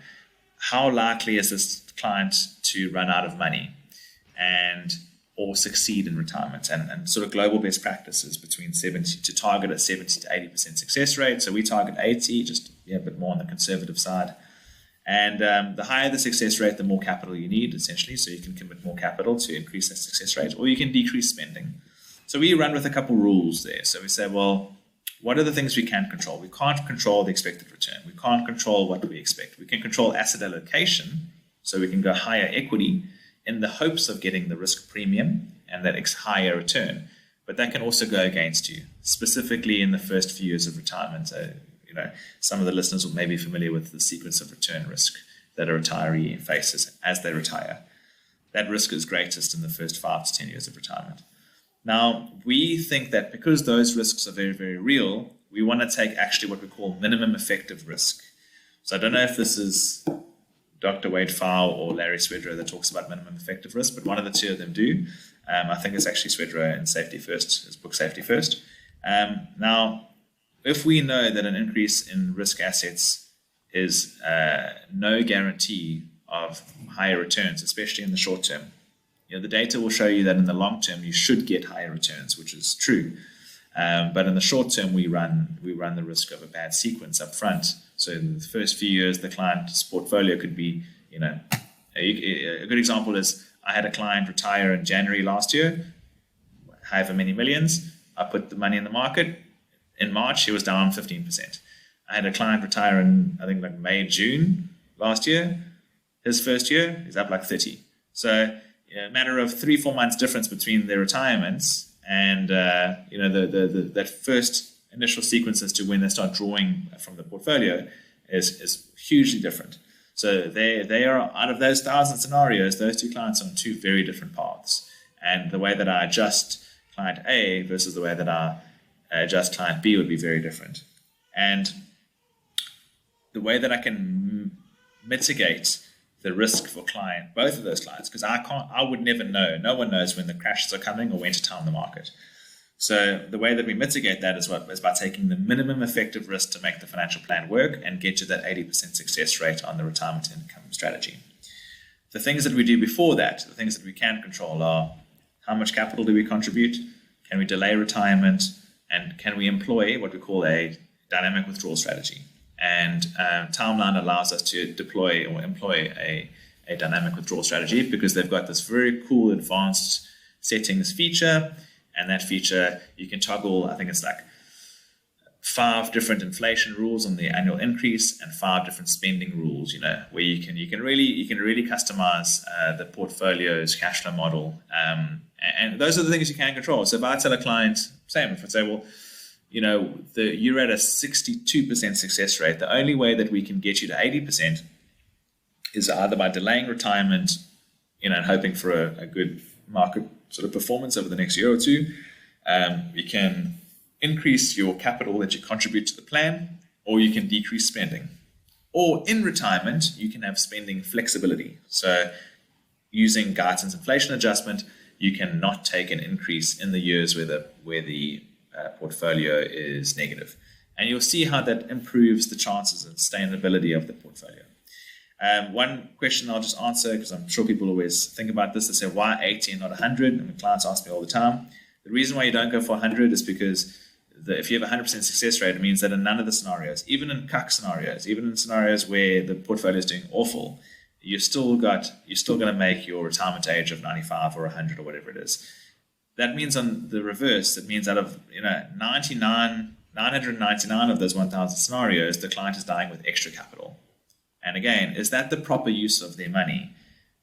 How likely is this client to run out of money or succeed in retirement? And sort of global best practices between 70 to target a 70 to 80% success rate. So we target 80, just a bit more on the conservative side. And the higher the success rate, the more capital you need, essentially. So you can commit more capital to increase that success rate, or you can decrease spending. So we run with a couple rules there. So we say, well, what are the things we can control? We can't control the expected return. We can't control what we expect. We can control asset allocation, so we can go higher equity in the hopes of getting the risk premium and that higher return. But that can also go against you, specifically in the first few years of retirement. Some of the listeners will maybe be familiar with the sequence of return risk that a retiree faces as they retire. That risk is greatest in the first 5 to 10 years of retirement. Now, we think that because those risks are very, very real, we want to take actually what we call minimum effective risk. So I don't know if this is Dr. Wade Fowle or Larry Swedrow that talks about minimum effective risk, but one of the two of them do. I think it's actually Swedrow in Safety First, his book Safety First. Now, if we know that an increase in risk assets is no guarantee of higher returns, especially in the short term, the data will show you that in the long term you should get higher returns, which is true. But in the short term, we run the risk of a bad sequence up front. So in the first few years, the client's portfolio could be, a good example is I had a client retire in January last year, however many millions. I put the money in the market. In March, he was down 15%. I had a client retire in, I think, like May, June last year. His first year, he's up like 30. So a matter of 3-4 months difference between their retirements and that first initial sequence as to when they start drawing from the portfolio is hugely different. So they are, out of those 1,000 scenarios, those two clients are on two very different paths. And the way that I adjust client A versus the way that I adjust client B would be very different. And the way that I can mitigate the risk for both of those clients, because I would never know. No one knows when the crashes are coming or when to time the market. So the way that we mitigate that is by taking the minimum effective risk to make the financial plan work and get you that 80% success rate on the retirement income strategy. The things that we do before that, the things that we can control, are how much capital do we contribute? Can we delay retirement? And can we employ what we call a dynamic withdrawal strategy? And Timeline allows us to deploy or employ a dynamic withdrawal strategy because they've got this very cool advanced settings feature. And that feature, you can toggle, I think it's like 5 different inflation rules on the annual increase and 5 different spending rules, where you can really customize the portfolio's cash flow model. And those are the things you can control. So if I tell a client, same, if I say, well, you're at a 62% success rate. The only way that we can get you to 80% is either by delaying retirement, and hoping for a good market sort of performance over the next year or two. You can increase your capital that you contribute to the plan, or you can decrease spending. Or in retirement, you can have spending flexibility. So using Guyton's inflation adjustment, you can not take an increase in the years where the portfolio is negative. And you'll see how that improves the chances and sustainability of the portfolio. One question I'll just answer, because I'm sure people always think about this, they say, why 80 and not 100? And clients ask me all the time. The reason why you don't go for 100 is because if you have a 100% success rate, it means that in none of the scenarios, even in CUC scenarios, even in scenarios where the portfolio is doing awful, you're still going to make your retirement age of 95 or 100 or whatever it is. That means on the reverse, it means out of 999 of those 1,000 scenarios, the client is dying with extra capital. And again, is that the proper use of their money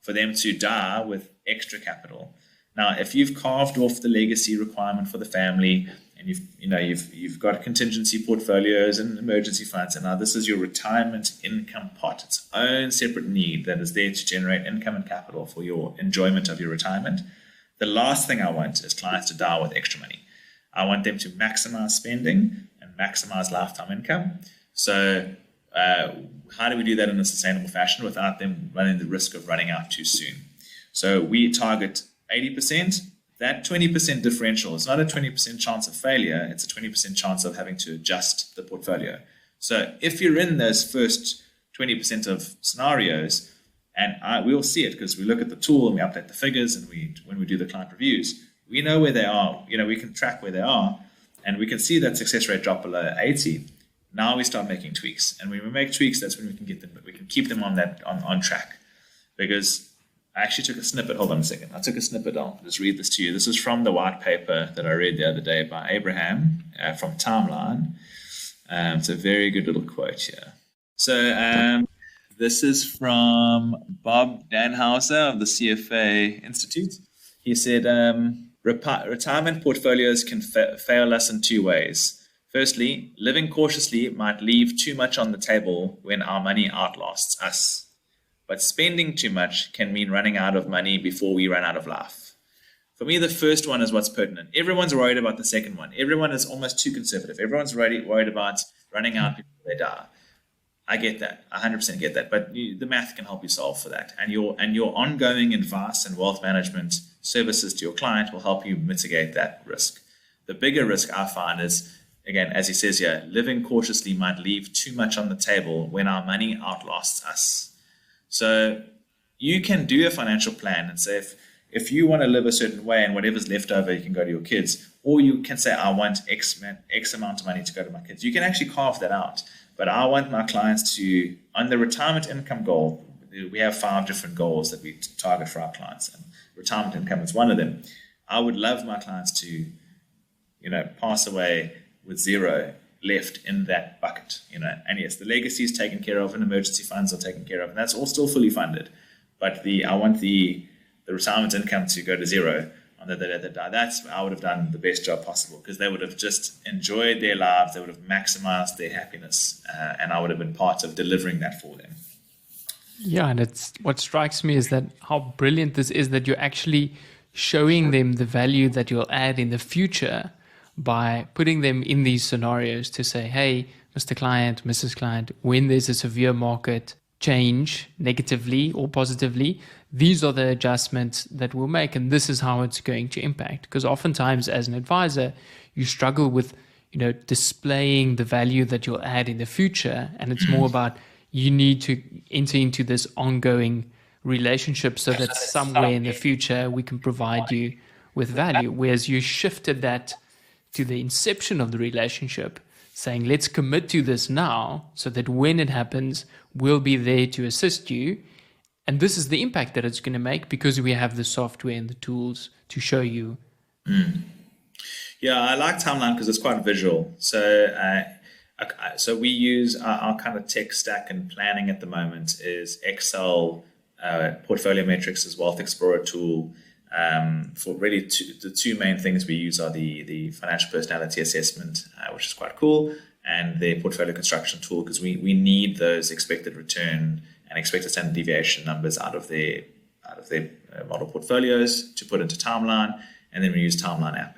for them to die with extra capital? Now, if you've carved off the legacy requirement for the family, and you've got contingency portfolios and emergency funds, and now this is your retirement income pot, its own separate need that is there to generate income and capital for your enjoyment of your retirement. The last thing I want is clients to die with extra money. I want them to maximize spending and maximize lifetime income. So how do we do that in a sustainable fashion without them running the risk of running out too soon? So we target 80%. That 20% differential is not a 20% chance of failure. It's a 20% chance of having to adjust the portfolio. So if you're in those first 20% of scenarios, and we'll see it because we look at the tool and we update the figures, and when we do the client reviews, we know where they are. We can track where they are, and we can see that success rate drop below 80. Now we start making tweaks, and when we make tweaks, that's when we can get them. We can keep them on track. Because I actually took a snippet. Hold on a second. I took a snippet. I'll just read this to you. This is from the white paper that I read the other day by Abraham from Timeline. It's a very good little quote here. So this is from Bob Danhauser of the CFA Institute. He said, retirement portfolios can fail us in 2 ways. Firstly, living cautiously might leave too much on the table when our money outlasts us. But spending too much can mean running out of money before we run out of life. For me, the first one is what's pertinent. Everyone's worried about the second one. Everyone is almost too conservative. Everyone's worried about running out before they die. I get that. I 100% get that. But the math can help you solve for that. And your ongoing advice and wealth management services to your client will help you mitigate that risk. The bigger risk I find is, again, as he says here, living cautiously might leave too much on the table when our money outlasts us. So you can do a financial plan and say, if you want to live a certain way and whatever's left over, you can go to your kids. Or you can say, I want X amount of money to go to my kids. You can actually carve that out. But I want my clients to, on the retirement income goal, we have 5 different goals that we target for our clients, and retirement income is one of them. I would love my clients to, pass away with 0 left in that bucket, and yes, the legacy is taken care of and emergency funds are taken care of, and that's all still fully funded. But I want the retirement income to go to 0 on the day they die. That's I would have done the best job possible, because they would have just enjoyed their lives, they would have maximized their happiness, and I would have been part of delivering that for them. Yeah, and it's what strikes me is that how brilliant this is, that you're actually showing them the value that you'll add in the future by putting them in these scenarios to say, hey, Mr. Client, Mrs. Client, when there's a severe market change negatively or positively, these are the adjustments that we'll make, and this is how it's going to impact. Because oftentimes as an advisor, you struggle with, displaying the value that you'll add in the future, and it's more about you need to enter into this ongoing relationship so that somewhere in the future we can provide you with value. Whereas you shifted that to the inception of the relationship, saying, let's commit to this now so that when it happens, we'll be there to assist you. And this is the impact that it's going to make, because we have the software and the tools to show you. Yeah, I like Timeline because it's quite visual. So we use our kind of tech stack and planning at the moment is Excel, Portfolio Metrics as Wealth Explorer tool. For really the 2 main things we use are the financial personality assessment, which is quite cool, and the portfolio construction tool, because we need those expected return and expected standard deviation numbers out of their model portfolios to put into Timeline, and then we use Timeline app.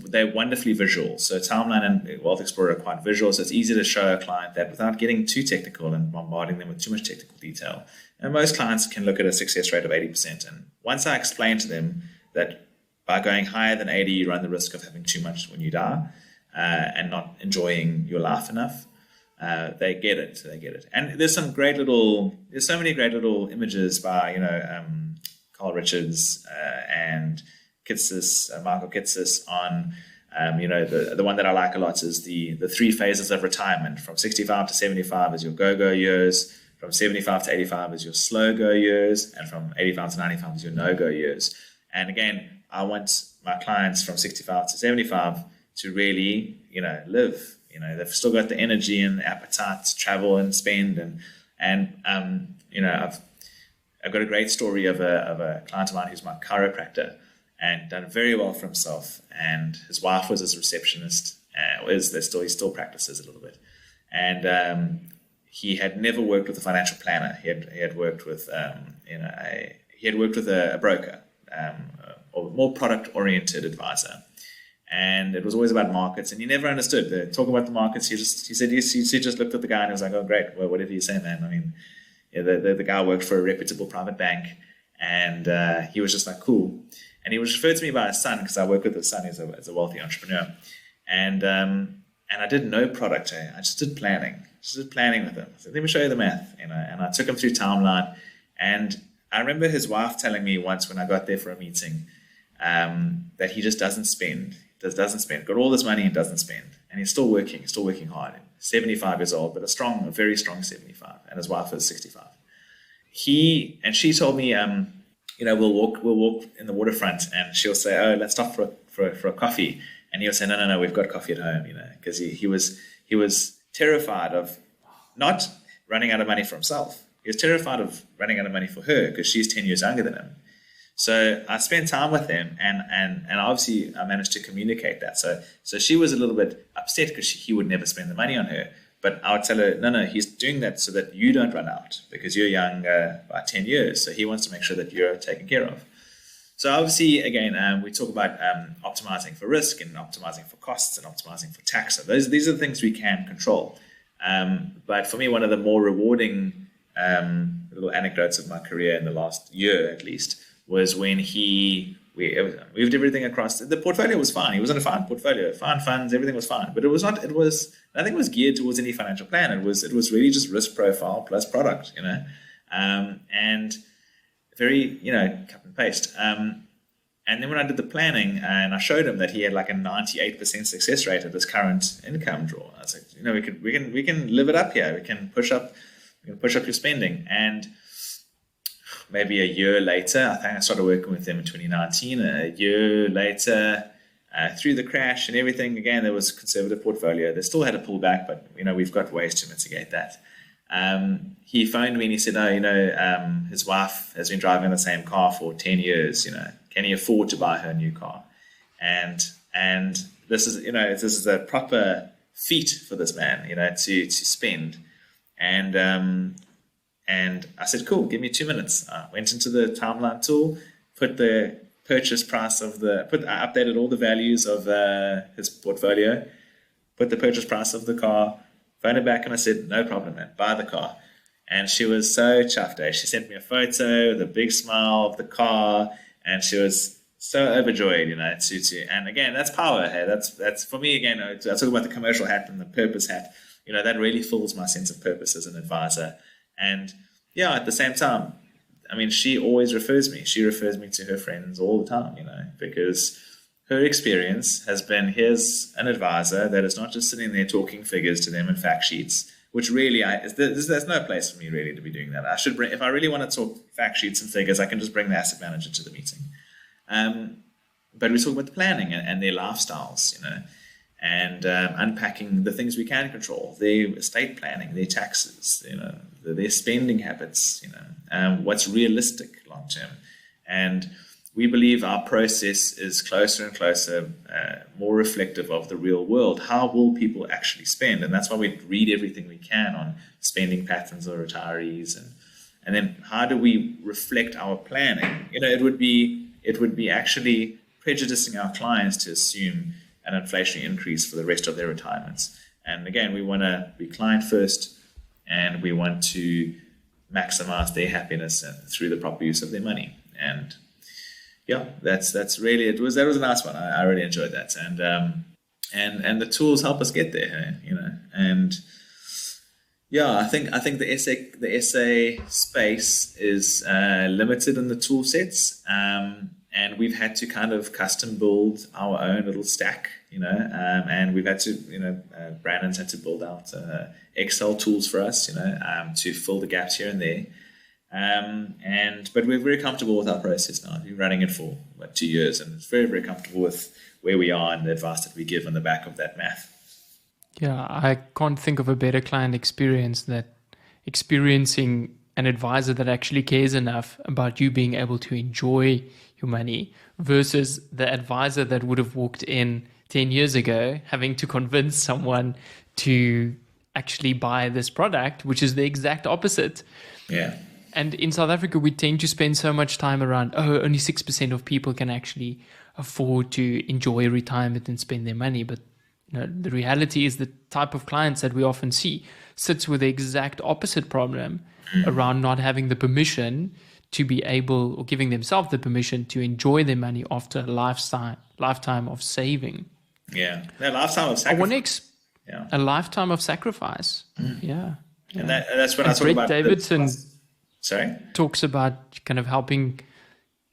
They're wonderfully visual. So Timeline and Wealth Explorer are quite visual, so it's easy to show a client that without getting too technical and bombarding them with too much technical detail. And most clients can look at a success rate of 80%. And once I explain to them that by going higher than 80, you run the risk of having too much when you die and not enjoying your life enough, they get it. And there's so many great little images by, Carl Richards and Michael Kitsis on, the one that I like a lot is the 3 phases of retirement. From 65 to 75 is your go-go years, from 75 to 85 is your slow-go years, and from 85 to 95 is your no-go years. And again, I want my clients from 65 to 75 to really, live. They've still got the energy and the appetite to travel and spend. And I've got a great story of a client of mine who's my chiropractor, and done very well for himself. And his wife was his receptionist. He still practices a little bit. And he had never worked with a financial planner. He had worked with a broker, or more product-oriented advisor. And it was always about markets, and he never understood. Talking about the markets, he just looked at the guy and he was like, "Oh, great, well, whatever you say, man." I mean, the guy worked for a reputable private bank, and he was just like, "Cool." And he was referred to me by his son, because I work with his son as a wealthy entrepreneur. And I did no product. I just did planning. With him. I said, "Let me show you the math." And I took him through Timeline. And I remember his wife telling me once when I got there for a meeting that he just doesn't spend. Got all this money and doesn't spend. And he's still working hard. 75 years old, but a very strong 75. And his wife is 65. She told me, we'll walk in the waterfront, and she'll say, "Oh, let's stop for a coffee." And he'll say, No, we've got coffee at home, because he was terrified of not running out of money for himself. He was terrified of running out of money for her, because she's 10 years younger than him. So I spent time with him, and obviously I managed to communicate that. So she was a little bit upset because he would never spend the money on her. But I would tell her, no, he's doing that so that you don't run out, because you're young by 10 years. So he wants to make sure that you're taken care of. So obviously, again, we talk about optimizing for risk and optimizing for costs and optimizing for tax. So these are the things we can control. But for me, one of the more rewarding little anecdotes of my career in the last year, at least, was when we moved everything across. The portfolio was fine. He was in a fine portfolio, fine funds, everything was fine. But nothing was geared towards any financial plan. It was really just risk profile plus product, and very, cut and paste. And then when I did the planning and I showed him that he had like a 98% success rate at his current income draw, I was like, we can live it up here. We can push up, You're going to push up your spending. And maybe a year later, I think I started working with them in 2019. A year later, through the crash and everything, again, there was a conservative portfolio. They still had to pull back, but we've got ways to mitigate that. He phoned me and he said, his wife has been driving the same car for 10 years. Can he afford to buy her a new car? And this is a proper feat for this man, to spend. And I said, cool, give me 2 minutes. I went into the timeline tool, put the purchase price I updated all the values of his portfolio, put the purchase price of the car, phoned her back, and I said, no problem, man, buy the car. And she was so chuffed. She sent me a photo with a big smile of the car, and she was so overjoyed, and again, that's power. Hey, that's for me, again, I talk about the commercial hat and the purpose hat, that really fills my sense of purpose as an advisor. And at the same time, she always refers me. She refers me to her friends all the time, because her experience has been, here's an advisor that is not just sitting there talking figures to them and fact sheets, which really, there's no place for me really to be doing that. If I really want to talk fact sheets and figures, I can just bring the asset manager to the meeting. But we talk about the planning and their lifestyles, and unpacking the things we can control, their estate planning, their taxes, their spending habits, what's realistic long term. And we believe our process is closer and closer, more reflective of the real world. How will people actually spend? And that's why we read everything we can on spending patterns of retirees, and then how do we reflect our planning? It would be actually prejudicing our clients to assume an inflationary increase for the rest of their retirements. And again, we want to be client first, and we want to maximize their happiness through the proper use of their money. And that's really it. That was a nice one. I really enjoyed that, and the tools help us get there. And I think the SA space is limited in the tool sets. And we've had to kind of custom build our own little stack, and we've had to, Brandon's had to build out Excel tools for us, to fill the gaps here and there. But we're very comfortable with our process now. We've been running it for 2 years, and it's very, very comfortable with where we are and the advice that we give on the back of that math. Yeah, I can't think of a better client experience that experiencing an advisor that actually cares enough about you being able to enjoy your money versus the advisor that would have walked in 10 years ago having to convince someone to actually buy this product, which is the exact opposite. Yeah. And in South Africa, we tend to spend so much time around, only 6% of people can actually afford to enjoy retirement and spend their money. But the reality is the type of clients that we often see sits with the exact opposite problem around not having the permission to be able, or giving themselves the permission to enjoy their money after a lifetime of saving. Yeah, a lifetime of sacrifice. A lifetime of sacrifice. Yeah. And that's when I talk Brett about Davidson talks about kind of helping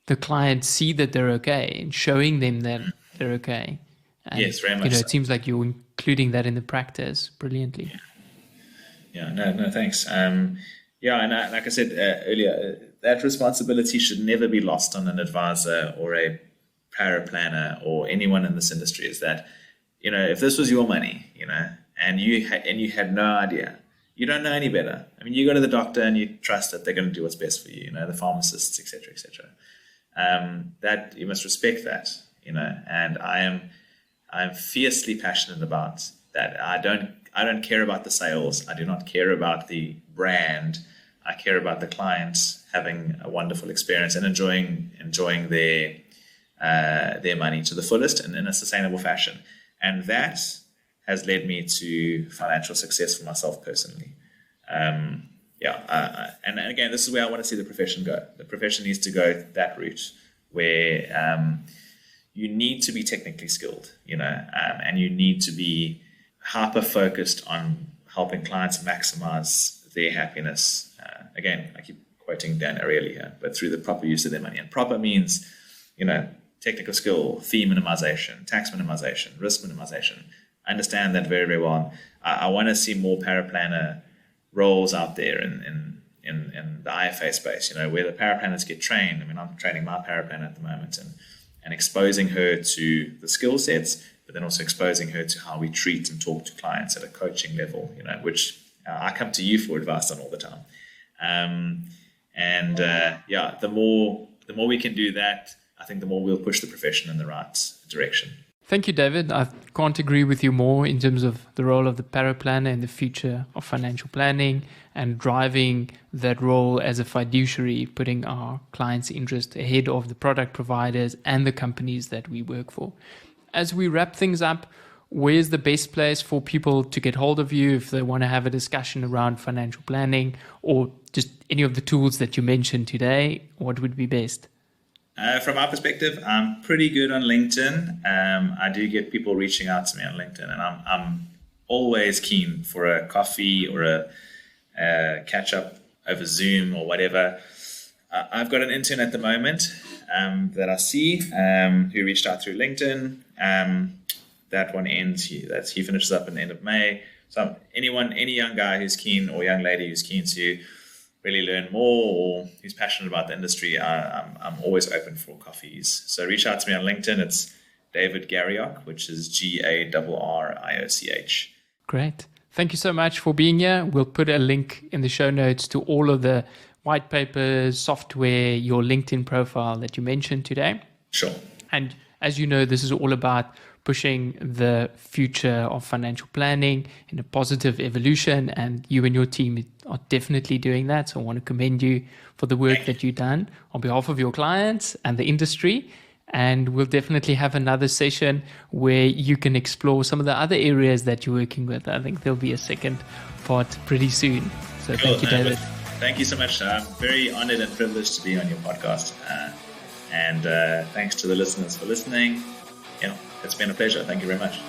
the client see that they're okay and showing them that they're okay. And, yes, very much. It seems like you're including that in the practice brilliantly. No, thanks. And like I said earlier, that responsibility should never be lost on an advisor or a paraplanner or anyone in this industry. Is that, if this was your money, and you had no idea, you don't know any better. You go to the doctor and you trust that they're going to do what's best for you. The pharmacists, etc., etc. That you must respect that. And I'm fiercely passionate about that. I don't care about the sales. I do not care about the brand. I care about the clients having a wonderful experience and enjoying their money to the fullest and in a sustainable fashion. And that has led me to financial success for myself personally. And again, this is where I want to see the profession go. The profession needs to go that route where you need to be technically skilled, and you need to be hyper-focused on helping clients maximize their happiness. Again, I keep quoting Dan Ariely here, but through the proper use of their money. And proper means, technical skill, fee minimization, tax minimization, risk minimization. I understand that very, very well. I want to see more paraplanner roles out there in the IFA space, where the paraplanners get trained. I mean, I'm training my paraplanner at the moment and exposing her to the skill sets, but then also exposing her to how we treat and talk to clients at a coaching level, which I come to you for advice on all the time. The more we can do that, I think the more we'll push the profession in the right direction. Thank you, David. I can't agree with you more in terms of the role of the paraplanner in the future of financial planning and driving that role as a fiduciary, putting our clients' interest ahead of the product providers and the companies that we work for. As we wrap things up, where's the best place for people to get hold of you if they want to have a discussion around financial planning or just any of the tools that you mentioned today? What would be best? From our perspective, I'm pretty good on LinkedIn. I do get people reaching out to me on LinkedIn, and I'm always keen for a coffee or a catch up over Zoom or whatever. I've got an intern at the moment that I see who reached out through LinkedIn. That one ends. He finishes up in the end of May. So any young guy who's keen or young lady who's keen to really learn more or who's passionate about the industry, I'm always open for coffees. So reach out to me on LinkedIn. It's David Garrioch, which is Garrioch. Great. Thank you so much for being here. We'll put a link in the show notes to all of the white papers, software, your LinkedIn profile that you mentioned today. Sure. And as you know, this is all about pushing the future of financial planning in a positive evolution, and you and your team are definitely doing that. So I want to commend you for the work that you've done on behalf of your clients and the industry. And we'll definitely have another session where you can explore some of the other areas that you're working with. I think there'll be a second part pretty soon. So cool. Thank you, David. Thank you so much. I'm very honored and privileged to be on your podcast. And thanks to the listeners for listening. It's been a pleasure. Thank you very much.